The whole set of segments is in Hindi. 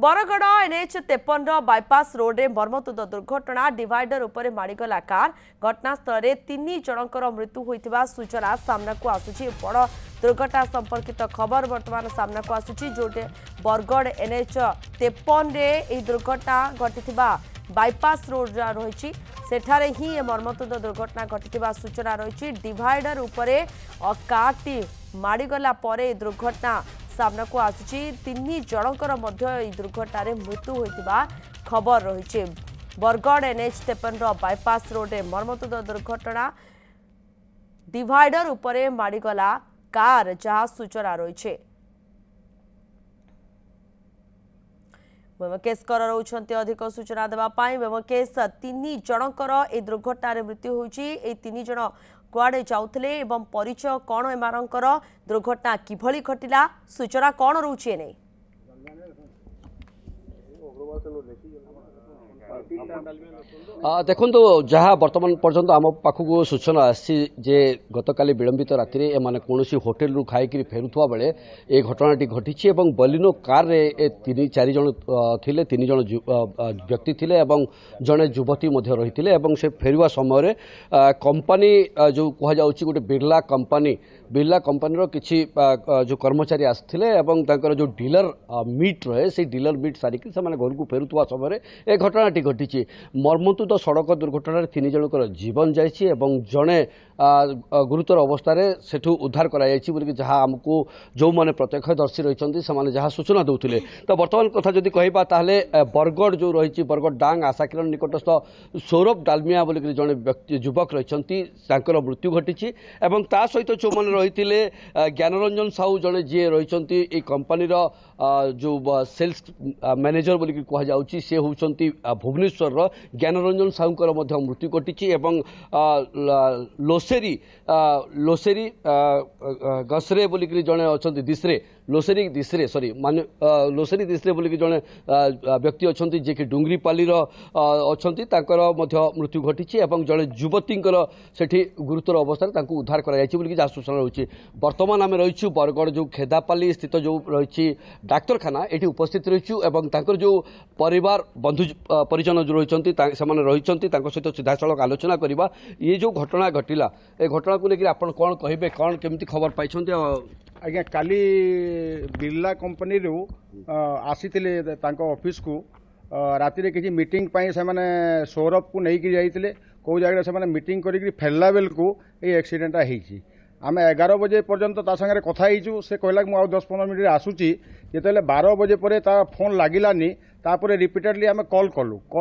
बरगड़ एनएच 53 बाईपास रोड में मर्मतुद दुर्घटना डिवाइडर उपरे माड़गला कार घटनास्थल में 3 जनकर मृत्यु होता सूचना सामना को आसुची। बड़ दुर्घटना संपर्कित खबर वर्तमान सामना को आसुची जोटे बरगड़ एनएच 53 रे दुर्घटना घटी बाईपास रोड रही सेठारे ही मर्मतुद दुर्घटना घटी सूचना रही। डिवाइडर उपरे कारटी माड़गला दुर्घटना सामना को आसुची। 3 जनकर दुर्घटना मृत्यु होता खबर रही। बरगड़ एनएच 53 बाईपास रोड में मर्मतुद दुर्घटना डिवाइडर उपरे माड़गला कार जहाँ सूचना रही। वेमकेश कर रोचंती अधिक सूचना देवाई। वेमकेश 3 जनकर ए दुर्घटना मृत्यु होची। 3 जन कुआडे जाउथले एवं परिचय कौन एमानकर दुर्घटना किभली घटिला सूचना कौन रोचे नै देखो जहाँ बर्तमान पर्यंत आम पाखक सूचना आसी जे गतकाली विलंबित राति एमाने कौन होटेल रु खाई फेरुवा बेले ए घटनाटी घटी बलिनो कार रे 3-4 जन थिले 3 जन व्यक्ति थिले एवं जड़े युवती रही से फेरुवा समय कंपनी जो कह जाउची गोटे बिरला कंपनी किसी जो कर्मचारी आसते जो डीलर मीट रहे से डीलर मीट सारिक से घर को फेरुवा समय ए घटनाटी घटी। मर्मतुद सड़क दुर्घटना 3 जनकर जीवन जाइए जड़े गुरुतर अवस्था सेठू उद्धार जहाँ आमको जो मैंने प्रत्यक्षदर्शी रही जहाँ सूचना दूसरे। तो बर्तमान कथा जदि कहबा ताहले बरगड़ जो रही बरगड़ डांग आशाकिरण निकटस्थ सौरभ डालमिया बोलिक जड़े व्यक्ति युवक रही मृत्यु घटी सहित जो मैंने रही ज्ञानरंजन साहू जड़े जी रही कंपनीर जो सेल्स मैनेजर बोलिक कहुच्छी सी होती भुवनेश्वर ज्ञानरंजन साहूकर मृत्यु घटी लोसेरी गसरे बोलिक जड़े अच्छा दिश्रे लोसेरी दिश्रे सॉरी मान लोसेरी दिश्रे बोलिक जड़े व्यक्ति अच्छा जी कि डुंगरीपाली अच्छा मृत्यु घटी जड़े युवती से गुरुतर अवस्था उद्धार कर जहाँ सूचना रही। बर्तमान आम रही बरगड़ जो खेदापाली स्थित जो रही डाक्तरखाना ये उपस्थित रही जो परिवार बंधु परिजन जो रही सहित सीधा सड़क आलोचना करवा ये जो घटना घटिला ए घटना को लेकर आप कौन कहे कौन केमती खबर पाई आज्ञा काली बिरला कंपनी आसी ऑफिस को राति किसी मीटिंग से माने सौरभ को लेकिन जाइए कौ जगह से मीटिंग करी फेरला बेल को ये एक्सीडेंट होती आम 11 बजे पर्यंत सागर कथा से कहला कि 10-15 मिनट आसूची जो 12 बजे पर फोन लगिलानी तापर रिपीटेडली आम कॉल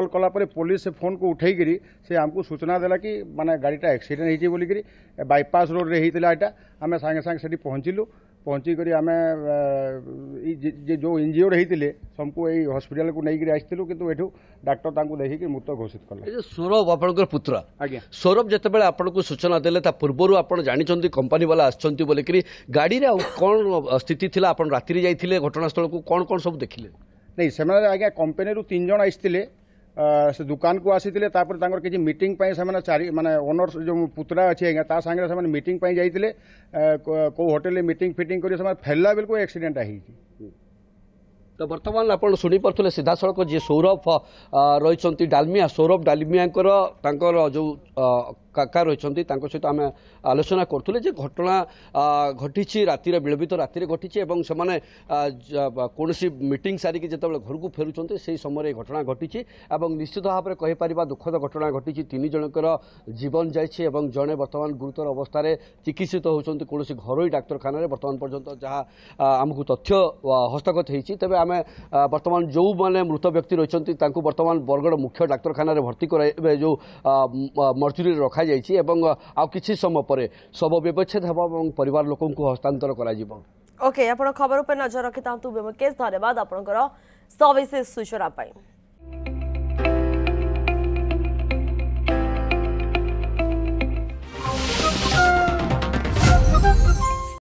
कलापर पुलिस से फोन को उठेकरी से आमको सूचना देला कि माने गाड़ीटा एक्सीडेंट होती बोलिकी बाईपास रोड रे होता है आम सागे सागे से पहुँचलु पहुँचिक आम जो इंजियोर्ड होते सबको यही हॉस्पिटल को लेकर आसलु कि डाक्टर देखिक मृत घोषित कले। सौरभ आपंकर पुत्र आज्ञा सौरभ जितेबाला आपको सूचना देले पूर्वर आप जानते कंपनी वाला आसछंती बोलिकी गाड़ी कौन स्थिति थी आप राति जाइए घटनास्थल को कौन कौन सब देखिले नहीं से आज्ञा कंपनी 3 जन आसते से दुकान को आसी किसी मीटिंग से चारि माने ओनर जो पुतला अच्छी आज्ञा सागे से मीटिंग जाइए कौ होटेल मीटिंग फिटिंग कर फेरला बेल को एक्सीडेंट है। तो बर्तमान आप शुणी पारे सीधा सड़क जी सौरभ रही डालमिया सौरभ डालमिया जो काका रही सहित आम आलोचना करुले घटना घटी रातिर विलंबित राति घटी से कौन मीटिंग सारिक जो घर को फेरुंट से समय घटना घटी निश्चित भाव में कहीपर दुखद घटना घटी 3 जनकर जीवन जाइए जड़े बर्तमान गुरुतर अवस्था चिकित्सित होती कौन घरोई डाक्तरखाना बर्तमान पर्यंत जहाँ आमको तथ्य हस्तगत होती तेज आम बर्तमान जो मैंने मृत व्यक्ति रही बर्तमान बरगड़ मुख्य डाक्तरखाना भर्ती कर जो मर्चुरी रखा आ किसी समय पर शव व्यवच्छेद होगा परिवार लोकों को हस्तांतर करा। ओके आप खबर पर नजर रखि वेमकेश धन्यवाद आपंकर सविशेष सूचना।